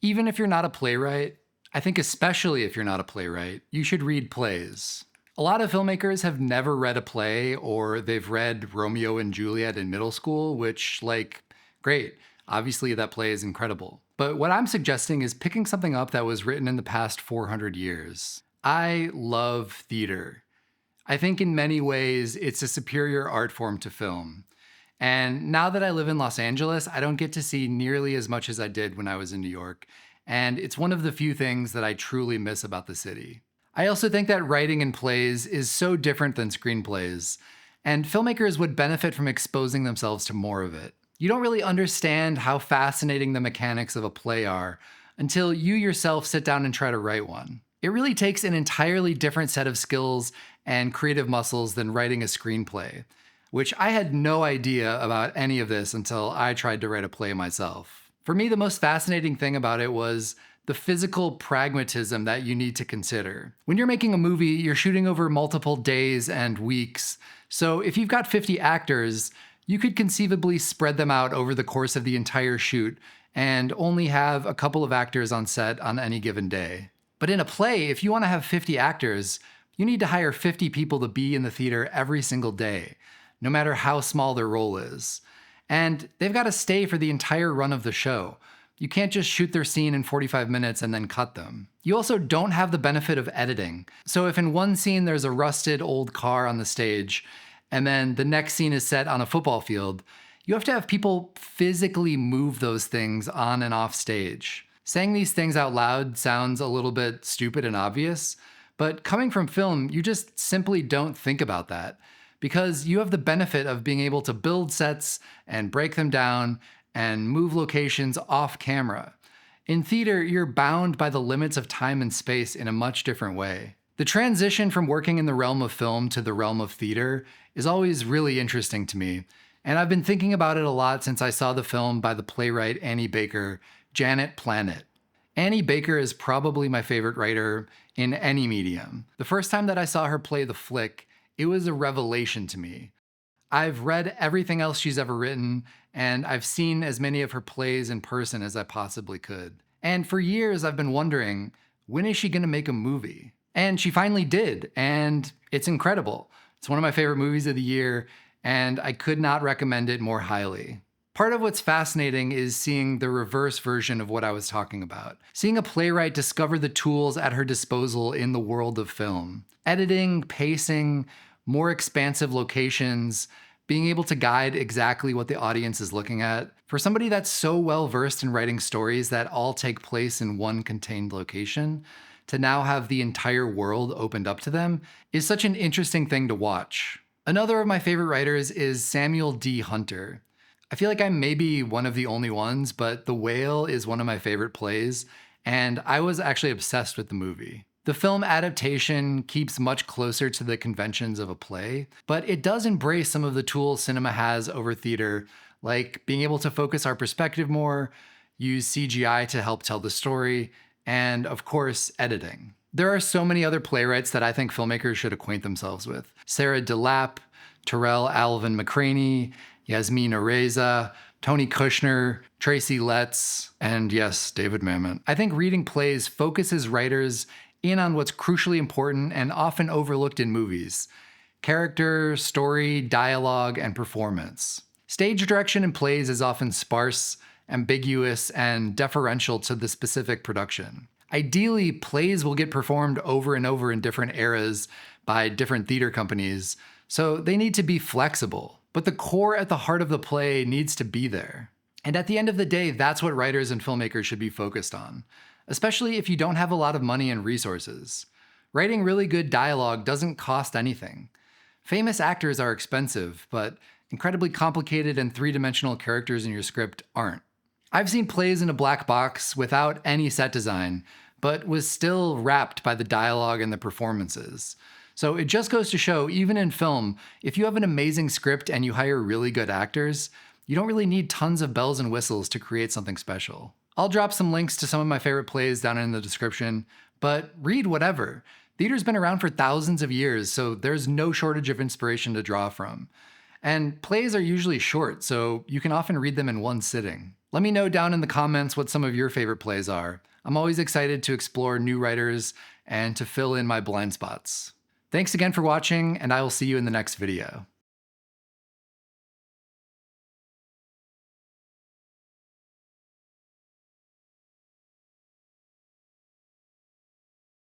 Even if you're not a playwright, I think especially if you're not a playwright, you should read plays. A lot of filmmakers have never read a play or they've read Romeo and Juliet in middle school, which, like, great. Obviously, that play is incredible. But what I'm suggesting is picking something up that was written in the past 400 years. I love theater. I think in many ways it's a superior art form to film. And now that I live in Los Angeles, I don't get to see nearly as much as I did when I was in New York. And it's one of the few things that I truly miss about the city. I also think that writing in plays is so different than screenplays, and filmmakers would benefit from exposing themselves to more of it. You don't really understand how fascinating the mechanics of a play are until you yourself sit down and try to write one. It really takes an entirely different set of skills and creative muscles than writing a screenplay, which I had no idea about any of this until I tried to write a play myself. For me, the most fascinating thing about it was the physical pragmatism that you need to consider. When you're making a movie, you're shooting over multiple days and weeks. So if you've got 50 actors, you could conceivably spread them out over the course of the entire shoot and only have a couple of actors on set on any given day. But in a play, if you want to have 50 actors, you need to hire 50 people to be in the theater every single day, no matter how small their role is. And they've got to stay for the entire run of the show. You can't just shoot their scene in 45 minutes and then cut them. You also don't have the benefit of editing. So if in one scene there's a rusted old car on the stage, and then the next scene is set on a football field, you have to have people physically move those things on and off stage. Saying these things out loud sounds a little bit stupid and obvious, but coming from film, you just simply don't think about that because you have the benefit of being able to build sets and break them down and move locations off camera. In theater, you're bound by the limits of time and space in a much different way. The transition from working in the realm of film to the realm of theater is always really interesting to me, and I've been thinking about it a lot since I saw the film by the playwright Annie Baker, Janet Planet. Annie Baker is probably my favorite writer in any medium. The first time that I saw her play The Flick, it was a revelation to me. I've read everything else she's ever written, and I've seen as many of her plays in person as I possibly could. And for years, I've been wondering, when is she gonna make a movie? And she finally did, and it's incredible. It's one of my favorite movies of the year, and I could not recommend it more highly. Part of what's fascinating is seeing the reverse version of what I was talking about. Seeing a playwright discover the tools at her disposal in the world of film. Editing, pacing, more expansive locations, being able to guide exactly what the audience is looking at. For somebody that's so well versed in writing stories that all take place in one contained location, to now have the entire world opened up to them is such an interesting thing to watch. Another of my favorite writers is Samuel D. Hunter. I feel like I'm maybe one of the only ones, but The Whale is one of my favorite plays, and I was actually obsessed with the movie. The film adaptation keeps much closer to the conventions of a play, but it does embrace some of the tools cinema has over theater, like being able to focus our perspective more, use CGI to help tell the story, and of course, editing. There are so many other playwrights that I think filmmakers should acquaint themselves with. Sarah DeLappe, Terrell Alvin McCraney, Yasmin Areza, Tony Kushner, Tracy Letts, and yes, David Mamet. I think reading plays focuses writers in on what's crucially important and often overlooked in movies: character, story, dialogue, and performance. Stage direction in plays is often sparse, ambiguous, and deferential to the specific production. Ideally, plays will get performed over and over in different eras by different theater companies, so they need to be flexible. But the core at the heart of the play needs to be there. And at the end of the day, that's what writers and filmmakers should be focused on, especially if you don't have a lot of money and resources. Writing really good dialogue doesn't cost anything. Famous actors are expensive, but incredibly complicated and three-dimensional characters in your script aren't. I've seen plays in a black box without any set design, but was still wrapped by the dialogue and the performances. So it just goes to show, even in film, if you have an amazing script and you hire really good actors, you don't really need tons of bells and whistles to create something special. I'll drop some links to some of my favorite plays down in the description, but read whatever. Theater's been around for thousands of years, so there's no shortage of inspiration to draw from. And plays are usually short, so you can often read them in one sitting. Let me know down in the comments what some of your favorite plays are. I'm always excited to explore new writers and to fill in my blind spots. Thanks again for watching, and I will see you in the next video.